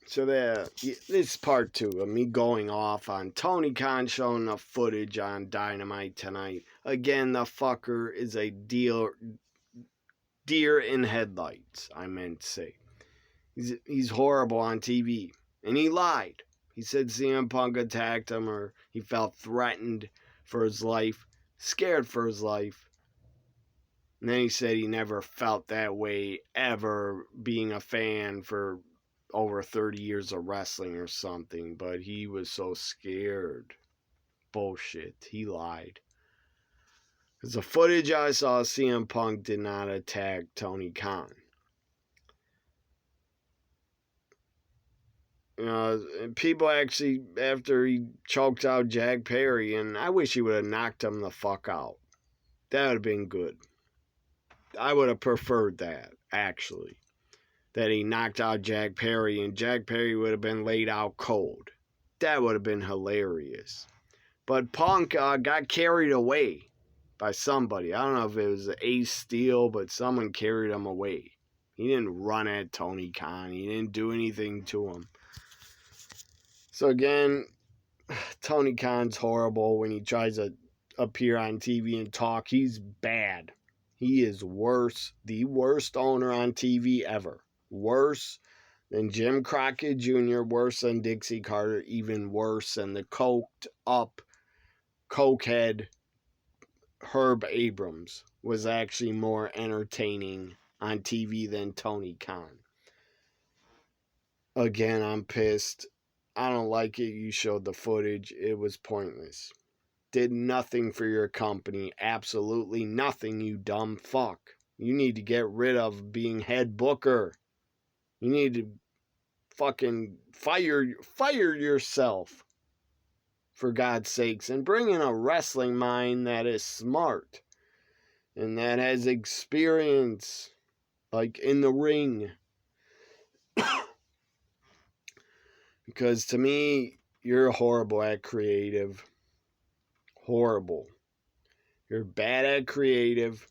So this is part 2 of me going off on Tony Khan showing the footage on Dynamite tonight. Again, the fucker is a deer in headlights, I meant to say. He's horrible on TV. And he lied. He said CM Punk attacked him or he felt threatened for his life, scared for his life. And then he said he never felt that way ever being a fan for over 30 years of wrestling or something, but he was so scared. Bullshit. He lied. Because the footage I saw, CM Punk did not attack Tony Khan. People actually, after he choked out Jack Perry, and I wish he would have knocked him the fuck out. That would have been good. I would have preferred that, actually. That he knocked out Jack Perry, and Jack Perry would have been laid out cold. That would have been hilarious. But Punk got carried away by somebody. I don't know if it was Ace Steel, but someone carried him away. He didn't run at Tony Khan. He didn't do anything to him. So again, Tony Khan's horrible when he tries to appear on TV and talk. He's bad. He is worse, the worst owner on TV ever. Worse than Jim Crockett Jr., worse than Dixie Carter, even worse than the coked up cokehead Herb Abrams was actually more entertaining on TV than Tony Khan. Again, I'm pissed. I don't like it. You showed the footage. It was pointless. Did nothing for your company. Absolutely nothing, you dumb fuck. You need to get rid of being head booker. You need to fucking fire yourself, for God's sakes, and bring in a wrestling mind that is smart and that has experience, like in the ring. Because to me, you're horrible at creative. Horrible. You're bad at creative.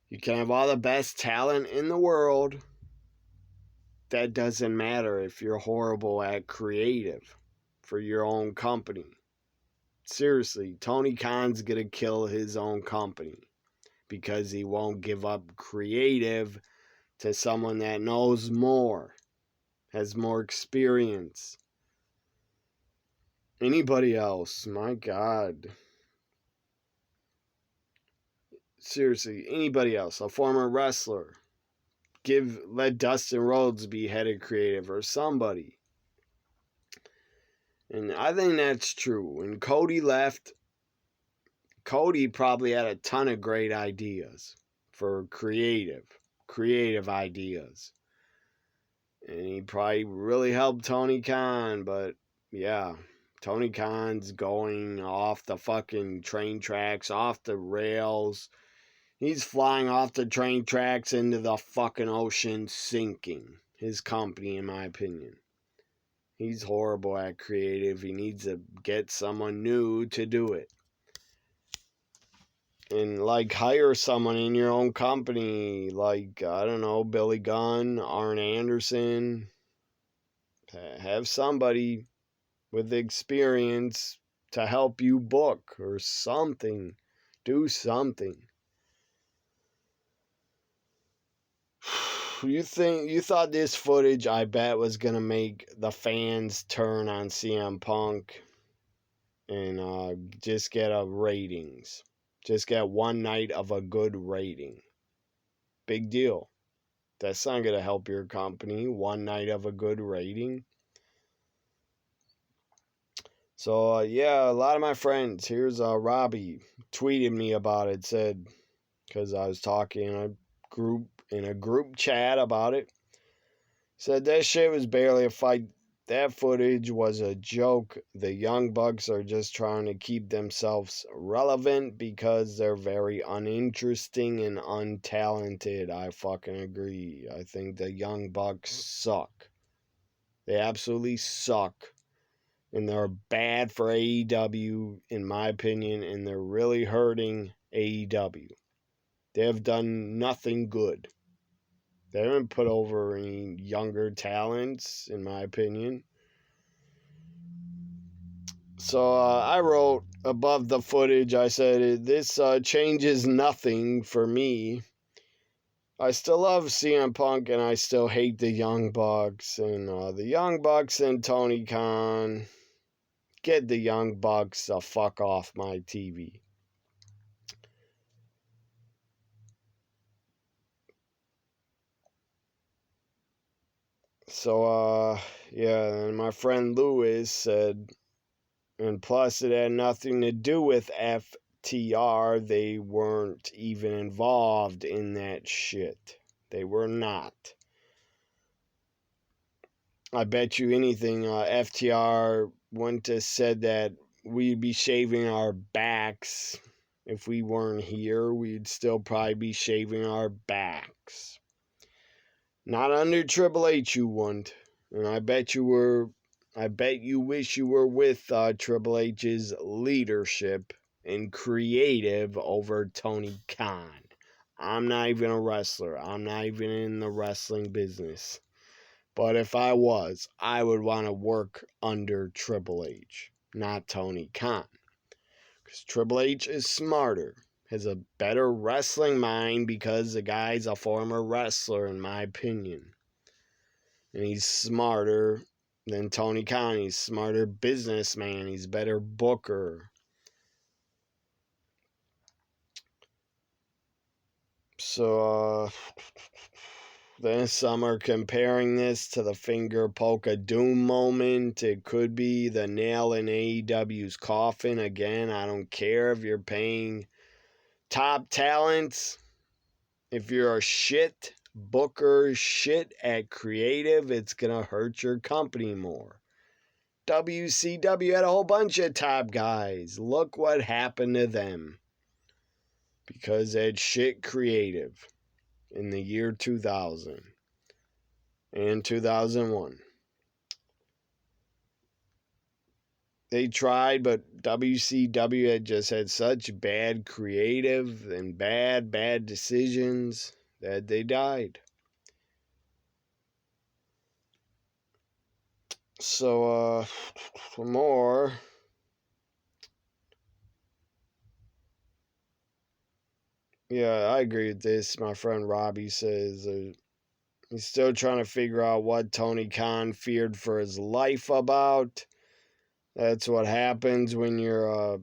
You can have all the best talent in the world. That doesn't matter if you're horrible at creative for your own company. Seriously, Tony Khan's gonna kill his own company because he won't give up creative to someone that knows more, has more experience. Anybody else, my God. Seriously, anybody else, a former wrestler, let Dustin Rhodes be head of creative or somebody. And I think that's true. When Cody left, Cody probably had a ton of great ideas for creative ideas. And he probably really helped Tony Khan, but yeah, Tony Khan's going off the fucking train tracks, off the rails. He's flying off the train tracks into the fucking ocean, sinking his company, in my opinion. He's horrible at creative. He needs to get someone new to do it. And like hire someone in your own company, like, I don't know, Billy Gunn, Arn Anderson. Have somebody with experience to help you book or something. Do something. You thought this footage, I bet, was gonna make the fans turn on CM Punk and just get a ratings. Just get one night of a good rating. Big deal. That's not gonna help your company. One night of a good rating. So yeah, a lot of my friends. Here's Robbie tweeted me about it. Said, because I was talking in a group chat about it. Said that shit was barely a fight. That footage was a joke. The Young Bucks are just trying to keep themselves relevant because they're very uninteresting and untalented. I fucking agree. I think the Young Bucks suck. They absolutely suck. And they're bad for AEW, in my opinion, and they're really hurting AEW. They have done nothing good. They haven't put over any younger talents, in my opinion. So I wrote above the footage, I said, this changes nothing for me. I still love CM Punk and I still hate the Young Bucks. And the Young Bucks and Tony Khan, get the Young Bucks the fuck off my TV. So, yeah, and my friend Lewis said, and plus it had nothing to do with FTR. They weren't even involved in that shit. They were not. I bet you anything, FTR wouldn't have said that we'd be shaving our backs. If we weren't here, we'd still probably be shaving our backs. Not under Triple H, you wouldn't. And I bet you wish you were with Triple H's leadership and creative over Tony Khan. I'm not even a wrestler. I'm not even in the wrestling business. But if I was, I would want to work under Triple H, not Tony Khan. Because Triple H is smarter, has a better wrestling mind because the guy's a former wrestler, in my opinion. And he's smarter than Tony Khan. He's smarter businessman. He's better booker. So, then some are comparing this to the finger poke of doom moment. It could be the nail in AEW's coffin. Again, I don't care if you're paying top talents. If you're a shit booker, shit at creative, it's going to hurt your company more. WCW had a whole bunch of top guys. Look what happened to them. Because they had shit creative in the year 2000 and 2001. They tried, but WCW had just had such bad creative and bad decisions that they died. So, for more, yeah, I agree with this. My friend Robbie says he's still trying to figure out what Tony Khan feared for his life about. That's what happens when you're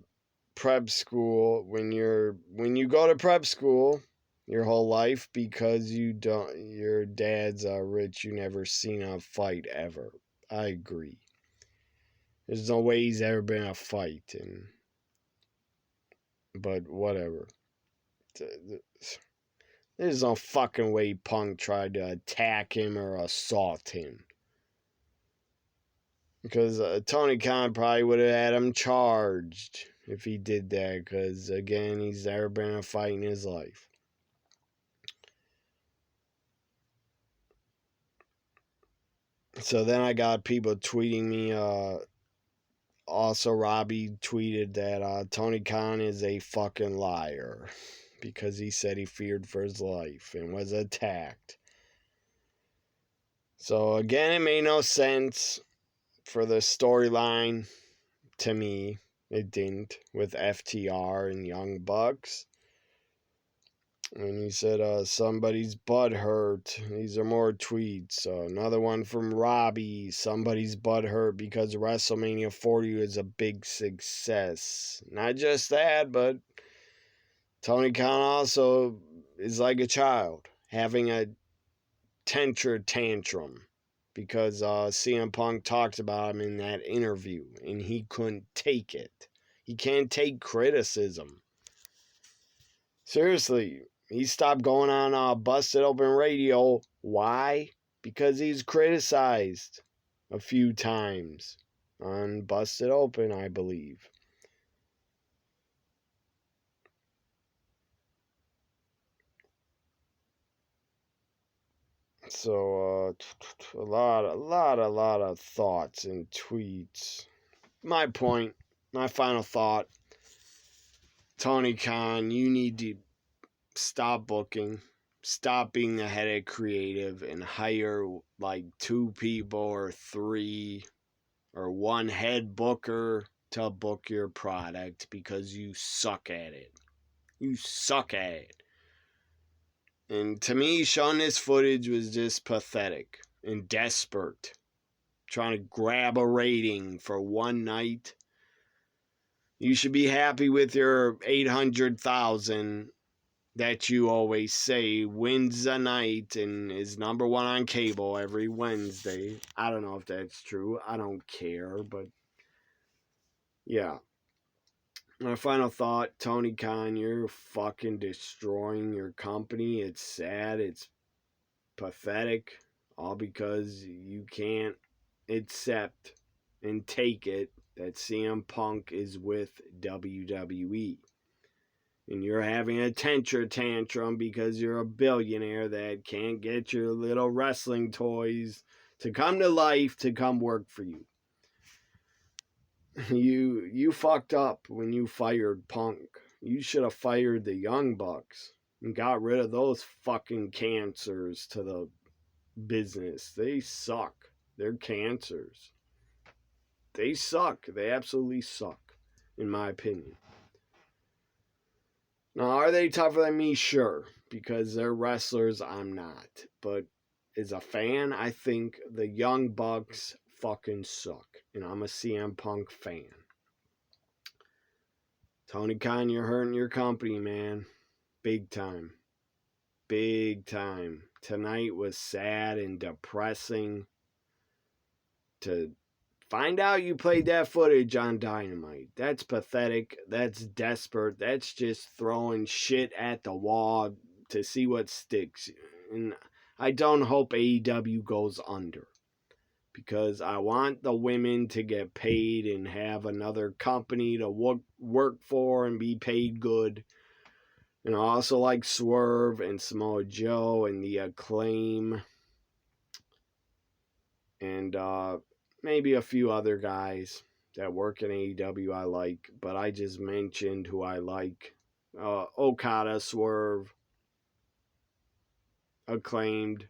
prep school. When you go to prep school your whole life because your dad's rich, you never seen a fight ever. I agree. There's no way he's ever been in a fight, but whatever. There's no fucking way Punk tried to attack him or assault him. Because Tony Khan probably would have had him charged if he did that. Because, again, he's never been in a fight in his life. So then I got people tweeting me. Also, Robbie tweeted that Tony Khan is a fucking liar. Because he said he feared for his life and was attacked. So, again, it made no sense for the storyline to me. It didn't with FTR and Young Bucks. And he said, somebody's butt hurt. These are more tweets. Another one from Robbie. Somebody's butt hurt because WrestleMania 40 is a big success. Not just that, but Tony Khan also is like a child having a tantrum. Because CM Punk talked about him in that interview. And he couldn't take it. He can't take criticism. Seriously. He stopped going on Busted Open Radio. Why? Because he's criticized a few times on Busted Open, I believe. So, a lot of thoughts and tweets. My point, my final thought. Tony Khan, you need to stop booking. stop being the head of creative and hire like 2 people or 3 or one head booker to book your product because you suck at it. You suck at it. And to me, showing this footage was just pathetic and desperate. Trying to grab a rating for one night. You should be happy with your 800,000 that you always say wins a night and is number one on cable every Wednesday. I don't know if that's true. I don't care, but yeah. My final thought, Tony Khan, you're fucking destroying your company. It's sad. It's pathetic. All because you can't accept and take it that CM Punk is with WWE. And you're having a temper tantrum because you're a billionaire that can't get your little wrestling toys to come to life to come work for you. You fucked up when you fired Punk. You should have fired the Young Bucks and got rid of those fucking cancers to the business. They suck. They're cancers. They suck. They absolutely suck, in my opinion. Now, are they tougher than me? Sure, because they're wrestlers. I'm not. But as a fan, I think the Young Bucks fucking suck. And I'm a CM Punk fan. Tony Khan, you're hurting your company, man. Big time. Big time. Tonight was sad and depressing to find out you played that footage on Dynamite. That's pathetic. That's desperate. That's just throwing shit at the wall to see what sticks. And I don't hope AEW goes under. Because I want the women to get paid and have another company to work for and be paid good. And I also like Swerve and Samoa Joe and the Acclaim. And maybe a few other guys that work in AEW I like, but I just mentioned who I like. Okada, Swerve, Acclaimed,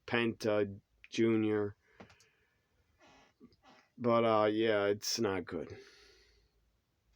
Penta Jr. But yeah, it's not good.